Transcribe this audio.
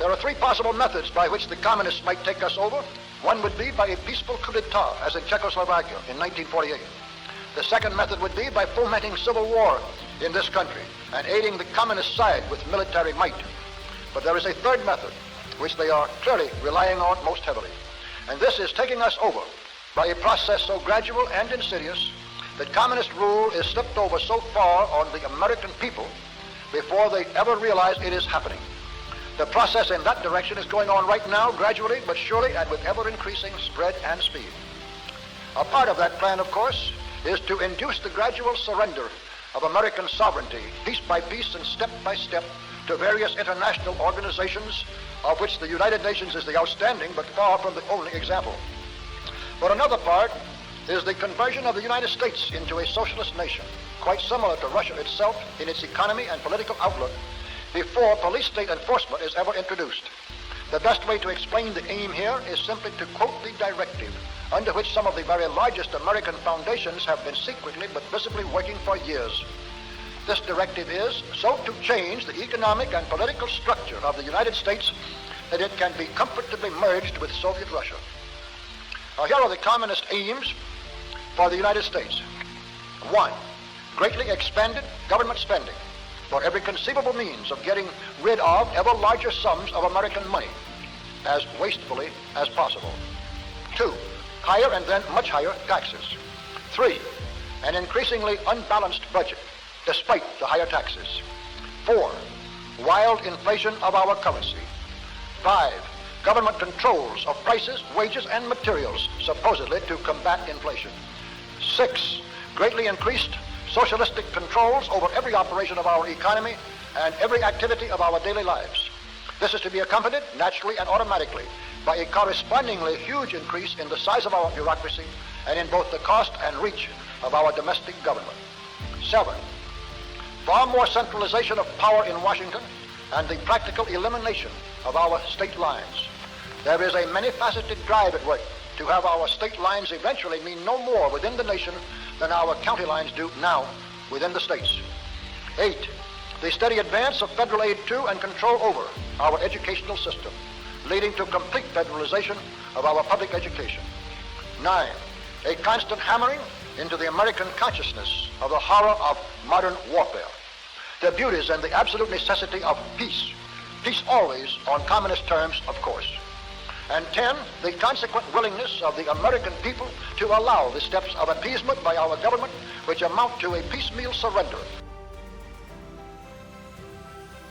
There are three possible methods by which the communists might take us over. One would be by a peaceful coup d'etat, as in Czechoslovakia in 1948. The second method would be by fomenting civil war in this country and aiding the communist side with military might. But there is a third method, which they are clearly relying on most heavily. And this is taking us over by a process so gradual and insidious that communist rule is slipped over so far on the American people before they ever realize it is happening. The process in that direction is going on right now, gradually but surely, and with ever-increasing spread and speed. A part of that plan, of course, is to induce the gradual surrender of American sovereignty, piece by piece and step by step, to various international organizations, of which the United Nations is the outstanding but far from the only example. But another part is the conversion of the United States into a socialist nation, quite similar to Russia itself in its economy and political outlook, before police state enforcement is ever introduced. The best way to explain the aim here is simply to quote the directive under which some of the very largest American foundations have been secretly but visibly working for years. This directive is so to change the economic and political structure of the United States that it can be comfortably merged with Soviet Russia. Now, here are the communist aims for the United States. 1. Greatly expanded government spending for every conceivable means of getting rid of ever larger sums of American money as wastefully as possible. 2. Higher and then much higher taxes. 3. An increasingly unbalanced budget despite the higher taxes. 4. Wild inflation of our currency. 5. Government controls of prices, wages, and materials, supposedly to combat inflation. 6. Greatly increased socialistic controls over every operation of our economy and every activity of our daily lives. This is to be accompanied naturally and automatically by a correspondingly huge increase in the size of our bureaucracy and in both the cost and reach of our domestic government. 7. Far more centralization of power in Washington and the practical elimination of our state lines. There is a many-faceted drive at work to have our state lines eventually mean no more within the nation than our county lines do now within the states. 8. The steady advance of federal aid to and control over our educational system, leading to complete federalization of our public education. 9. A constant hammering into the American consciousness of the horror of modern warfare, the beauties and the absolute necessity of peace. Peace always on communist terms, of course. And 10, the consequent willingness of the American people to allow the steps of appeasement by our government which amount to a piecemeal surrender